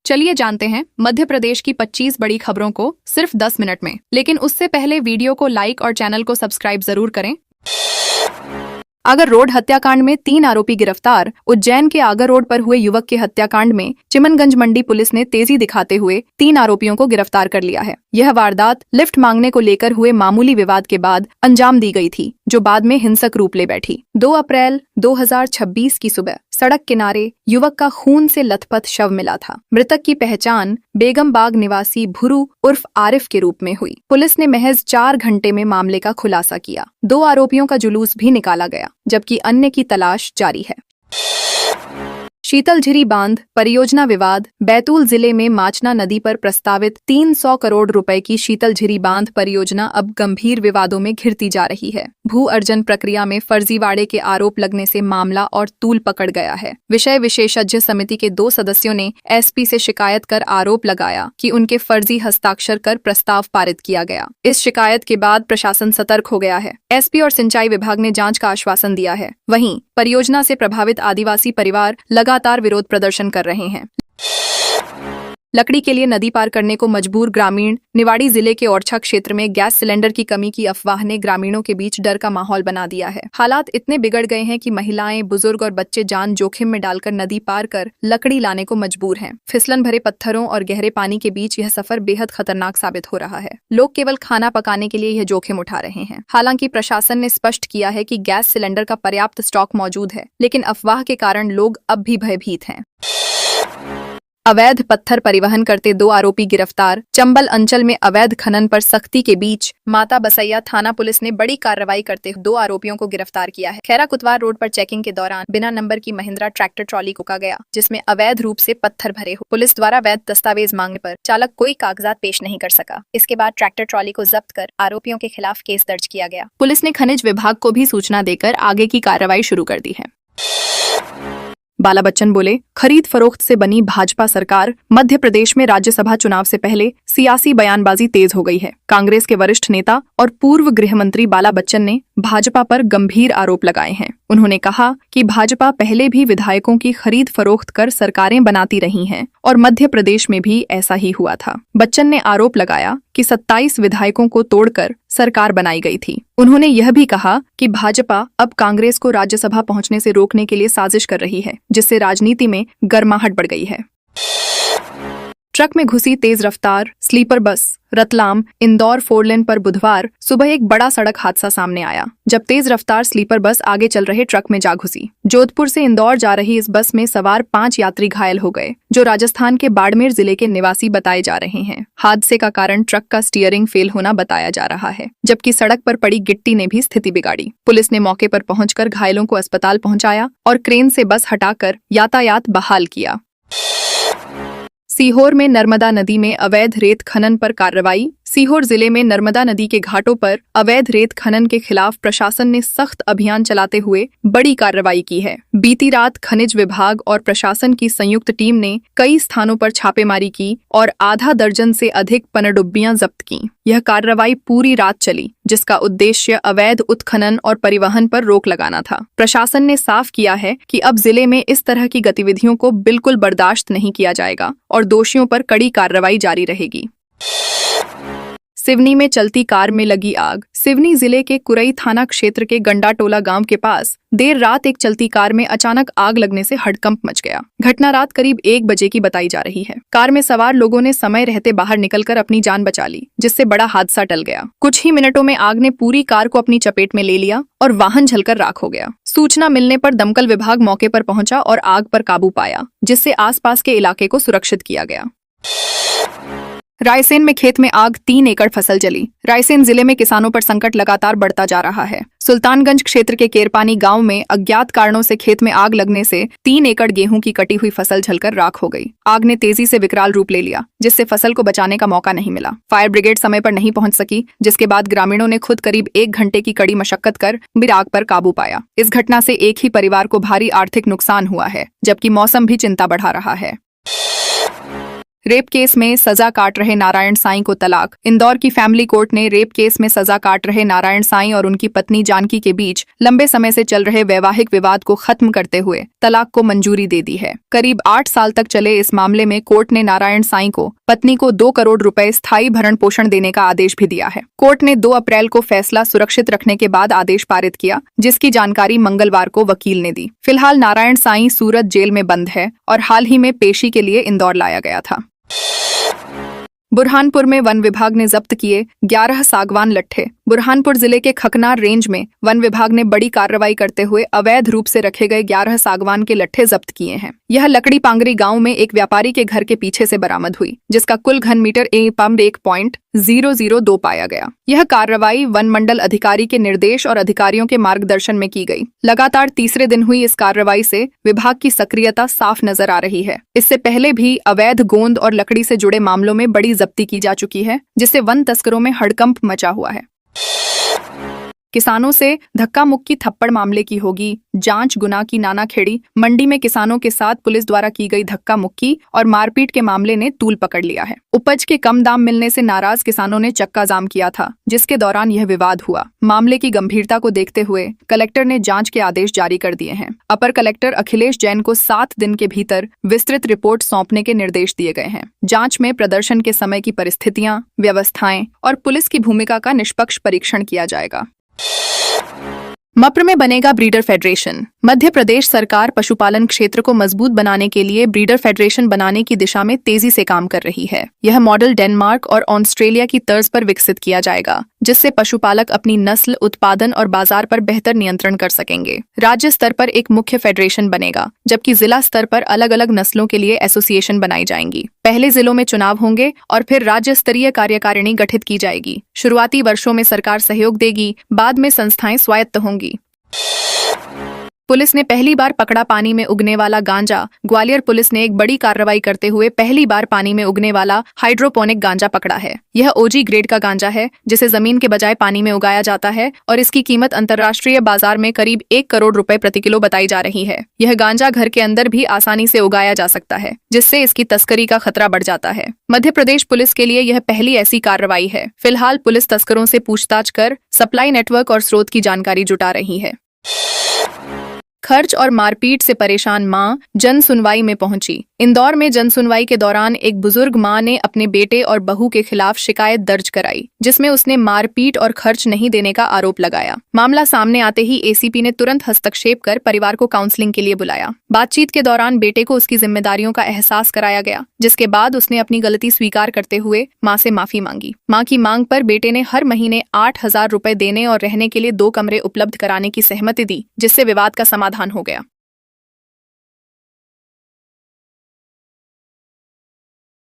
चलिए जानते हैं मध्य प्रदेश की 25 बड़ी खबरों को सिर्फ 10 मिनट में। लेकिन उससे पहले वीडियो को लाइक और चैनल को सब्सक्राइब जरूर करें। आगर रोड हत्याकांड में 3 आरोपी गिरफ्तार। उज्जैन के आगर रोड पर हुए युवक के हत्याकांड में चिमनगंज मंडी पुलिस ने तेजी दिखाते हुए 3 आरोपियों को गिरफ्तार कर लिया है। यह वारदात लिफ्ट मांगने को लेकर हुए मामूली विवाद के बाद अंजाम दी गई थी, जो बाद में हिंसक रूप ले बैठी। 2 अप्रैल 2026 की सुबह सड़क किनारे युवक का खून से लथपथ शव मिला था। मृतक की पहचान बेगम बाग निवासी भुरू उर्फ आरिफ के रूप में हुई। पुलिस ने महज 4 घंटे में मामले का खुलासा किया। 2 आरोपियों का जुलूस भी निकाला गया, जबकि अन्य की तलाश जारी है। शीतलझिरी बांध परियोजना विवाद। बैतूल जिले में माचना नदी पर प्रस्तावित 300 करोड़ रुपए की शीतलझिरी बांध परियोजना अब गंभीर विवादों में घिरती जा रही है। भू अर्जन प्रक्रिया में फर्जीवाड़े के आरोप लगने से मामला और तूल पकड़ गया है। विषय विशेषज्ञ समिति के 2 सदस्यों ने एसपी से शिकायत कर आरोप लगाया कि उनके फर्जी हस्ताक्षर कर प्रस्ताव पारित किया गया। इस शिकायत के बाद प्रशासन सतर्क हो गया है। एसपी और सिंचाई विभाग ने जांच का आश्वासन दिया है। वहीं परियोजना से प्रभावित आदिवासी परिवार लगातार विरोध प्रदर्शन कर रहे हैं। लकड़ी के लिए नदी पार करने को मजबूर ग्रामीण। निवाड़ी जिले के ओरछा क्षेत्र में गैस सिलेंडर की कमी की अफवाह ने ग्रामीणों के बीच डर का माहौल बना दिया है। हालात इतने बिगड़ गए हैं कि महिलाएं, बुजुर्ग और बच्चे जान जोखिम में डालकर नदी पार कर लकड़ी लाने को मजबूर हैं। फिसलन भरे पत्थरों और गहरे पानी के बीच यह सफर बेहद खतरनाक साबित हो रहा है। लोग केवल खाना पकाने के लिए यह जोखिम उठा रहे हैं। हालांकि प्रशासन ने स्पष्ट किया है कि गैस सिलेंडर का पर्याप्त स्टॉक मौजूद है, लेकिन अफवाह के कारण लोग अब भी भयभीत हैं। अवैध पत्थर परिवहन करते 2 आरोपी गिरफ्तार। चंबल अंचल में अवैध खनन पर सख्ती के बीच माता बसैया थाना पुलिस ने बड़ी कार्रवाई करते 2 आरोपियों को गिरफ्तार किया है। खैरा कुतवार रोड पर चेकिंग के दौरान बिना नंबर की महिंद्रा ट्रैक्टर ट्रॉली को रोका गया, जिसमें अवैध रूप से पत्थर भरे हो। पुलिस द्वारा वैध दस्तावेज मांगने पर चालक कोई कागजात पेश नहीं कर सका। इसके बाद ट्रैक्टर ट्रॉली को जब्त कर आरोपियों के खिलाफ केस दर्ज किया गया। पुलिस ने खनिज विभाग को भी सूचना देकर आगे की कार्रवाई शुरू कर दी है। बाला बच्चन बोले, खरीद फरोख्त से बनी भाजपा सरकार। मध्य प्रदेश में राज्यसभा चुनाव से पहले सियासी बयानबाजी तेज हो गई है। कांग्रेस के वरिष्ठ नेता और पूर्व गृह मंत्री बाला बच्चन ने भाजपा पर गंभीर आरोप लगाए हैं। उन्होंने कहा कि भाजपा पहले भी विधायकों की खरीद फरोख्त कर सरकारें बनाती रही हैं और मध्य प्रदेश में भी ऐसा ही हुआ था। बच्चन ने आरोप लगाया कि 27 विधायकों को तोड़कर सरकार बनाई गई थी। उन्होंने यह भी कहा कि भाजपा अब कांग्रेस को राज्यसभा पहुंचने से रोकने के लिए साजिश कर रही है, जिससे राजनीति में गर्माहट बढ़ गई है। ट्रक में घुसी तेज रफ्तार स्लीपर बस। रतलाम इंदौर 4 लेन पर बुधवार सुबह एक बड़ा सड़क हादसा सामने आया, जब तेज रफ्तार स्लीपर बस आगे चल रहे ट्रक में जा घुसी। जोधपुर से इंदौर जा रही इस बस में सवार 5 यात्री घायल हो गए, जो राजस्थान के बाड़मेर जिले के निवासी बताए जा रहे हैं। हादसे का कारण ट्रक का स्टीयरिंग फेल होना बताया जा रहा है, जबकि सड़क पर पड़ी गिट्टी ने भी स्थिति बिगाड़ी। पुलिस ने मौके पर पहुंचकर घायलों को अस्पताल पहुंचाया और क्रेन से बस हटाकर यातायात बहाल किया। सीहोर में नर्मदा नदी में अवैध रेत खनन पर कार्रवाई। सीहोर जिले में नर्मदा नदी के घाटों पर अवैध रेत खनन के खिलाफ प्रशासन ने सख्त अभियान चलाते हुए बड़ी कार्रवाई की है। बीती रात खनिज विभाग और प्रशासन की संयुक्त टीम ने कई स्थानों पर छापेमारी की और आधा दर्जन से अधिक पनडुब्बियां जब्त की। यह कार्रवाई पूरी रात चली, जिसका उद्देश्य अवैध उत्खनन और परिवहन पर रोक लगाना था। प्रशासन ने साफ किया है कि अब जिले में इस तरह की गतिविधियों को बिल्कुल बर्दाश्त नहीं किया जाएगा और दोषियों पर कड़ी कार्रवाई जारी रहेगी। सिवनी में चलती कार में लगी आग। सिवनी जिले के कुरई थाना क्षेत्र के गंडाटोला गांव के पास देर रात एक चलती कार में अचानक आग लगने से हड़कंप मच गया। घटना रात करीब 1 बजे की बताई जा रही है। कार में सवार लोगों ने समय रहते बाहर निकलकर अपनी जान बचा ली, जिससे बड़ा हादसा टल गया। कुछ ही मिनटों में आग ने पूरी कार को अपनी चपेट में ले लिया और वाहन जलकर राख हो गया। सूचना मिलने पर दमकल विभाग मौके पर पहुंचा और आग पर काबू पाया, जिससे आसपास के इलाके को सुरक्षित किया गया। रायसेन में खेत में आग, 3 एकड़ फसल जली। रायसेन जिले में किसानों पर संकट लगातार बढ़ता जा रहा है। सुल्तानगंज क्षेत्र के केरपानी गांव में अज्ञात कारणों से खेत में आग लगने से 3 एकड़ गेहूं की कटी हुई फसल जलकर राख हो गई। आग ने तेजी से विकराल रूप ले लिया, जिससे फसल को बचाने का मौका नहीं मिला। फायर ब्रिगेड समय पर नहीं पहुंच सकी, जिसके बाद ग्रामीणों ने खुद करीब 1 घंटे की कड़ी मशक्कत कर फिर आग पर काबू पाया। इस घटना से एक ही परिवार को भारी आर्थिक नुकसान हुआ है, जबकि मौसम भी चिंता बढ़ा रहा है। रेप केस में सजा काट रहे नारायण साईं को तलाक। इंदौर की फैमिली कोर्ट ने रेप केस में सजा काट रहे नारायण साईं और उनकी पत्नी जानकी के बीच लंबे समय से चल रहे वैवाहिक विवाद को खत्म करते हुए तलाक को मंजूरी दे दी है। करीब 8 साल तक चले इस मामले में कोर्ट ने नारायण साईं को पत्नी को 2 करोड़ रुपए स्थायी भरण पोषण देने का आदेश भी दिया है। कोर्ट ने 2 अप्रैल को फैसला सुरक्षित रखने के बाद आदेश पारित किया, जिसकी जानकारी मंगलवार को वकील ने दी। फिलहाल नारायण साईं सूरत जेल में बंद है और हाल ही में पेशी के लिए इंदौर लाया गया था। बुरहानपुर में वन विभाग ने जब्त किए 11 सागवान लट्ठे। बुरहानपुर जिले के खकनार रेंज में वन विभाग ने बड़ी कार्रवाई करते हुए अवैध रूप से रखे गए 11 सागवान के लट्ठे जब्त किए हैं। यह लकड़ी पांगरी गांव में एक व्यापारी के घर के पीछे से बरामद हुई, जिसका कुल घन मीटर 1.002 पाया गया। यह कार्रवाई वन मंडल अधिकारी के निर्देश और अधिकारियों के मार्गदर्शन में की गई। लगातार तीसरे दिन हुई इस कार्रवाई से विभाग की सक्रियता साफ नजर आ रही है। इससे पहले भी अवैध गोंद और लकड़ी से जुड़े मामलों में बड़ी जब्ती की जा चुकी है, जिससे वन तस्करों में हड़कंप मचा हुआ है। किसानों से धक्का मुक्की थप्पड़ मामले की होगी जांच। गुना की नानाखेड़ी मंडी में किसानों के साथ पुलिस द्वारा की गई धक्का मुक्की और मारपीट के मामले ने तूल पकड़ लिया है। उपज के कम दाम मिलने से नाराज किसानों ने चक्का जाम किया था, जिसके दौरान यह विवाद हुआ। मामले की गंभीरता को देखते हुए कलेक्टर ने जांच के आदेश जारी कर दिए हैं। अपर कलेक्टर अखिलेश जैन को 7 दिन के भीतर विस्तृत रिपोर्ट सौंपने के निर्देश दिए गए हैं। जांच में प्रदर्शन के समय की परिस्थितियां, व्यवस्थाएं और पुलिस की भूमिका का निष्पक्ष परीक्षण किया जाएगा। मप्र में बनेगा ब्रीडर फेडरेशन। मध्य प्रदेश सरकार पशुपालन क्षेत्र को मजबूत बनाने के लिए ब्रीडर फेडरेशन बनाने की दिशा में तेजी से काम कर रही है। यह मॉडल डेनमार्क और ऑस्ट्रेलिया की तर्ज पर विकसित किया जाएगा, जिससे पशुपालक अपनी नस्ल, उत्पादन और बाजार पर बेहतर नियंत्रण कर सकेंगे। राज्य स्तर पर एक मुख्य फेडरेशन बनेगा, जबकि जिला स्तर पर अलग अलग नस्लों के लिए एसोसिएशन बनाई जाएंगी। पहले जिलों में चुनाव होंगे और फिर राज्य स्तरीय कार्यकारिणी गठित की जाएगी। शुरुआती वर्षों में सरकार सहयोग देगी, बाद में संस्थाएं स्वायत्त होंगी। पुलिस ने पहली बार पकड़ा पानी में उगने वाला गांजा। ग्वालियर पुलिस ने एक बड़ी कार्रवाई करते हुए पहली बार पानी में उगने वाला हाइड्रोपोनिक गांजा पकड़ा है। यह ओजी ग्रेड का गांजा है, जिसे जमीन के बजाय पानी में उगाया जाता है और इसकी कीमत अंतर्राष्ट्रीय बाजार में करीब 1 करोड़ रुपए प्रति किलो बताई जा रही है। यह गांजा घर के अंदर भी आसानी से उगाया जा सकता है, जिससे इसकी तस्करी का खतरा बढ़ जाता है। मध्य प्रदेश पुलिस के लिए यह पहली ऐसी कार्रवाई है। फिलहाल पुलिस तस्करों से पूछताछ कर सप्लाई नेटवर्क और स्रोत की जानकारी जुटा रही है। खर्च और मारपीट से परेशान मां जन सुनवाई में पहुंची। इंदौर में जन सुनवाई के दौरान एक बुजुर्ग मां ने अपने बेटे और बहू के खिलाफ शिकायत दर्ज कराई, जिसमें उसने मारपीट और खर्च नहीं देने का आरोप लगाया। मामला सामने आते ही एसीपी ने तुरंत हस्तक्षेप कर परिवार को काउंसलिंग के लिए बुलाया। बातचीत के दौरान बेटे को उसकी जिम्मेदारियों का एहसास कराया गया, जिसके बाद उसने अपनी गलती स्वीकार करते हुए मां से माफी मांगी। मां की मांग पर बेटे ने हर महीने 8,000 रुपए देने और रहने के लिए 2 कमरे उपलब्ध कराने की सहमति दी, जिससे विवाद का समाधान हो गया।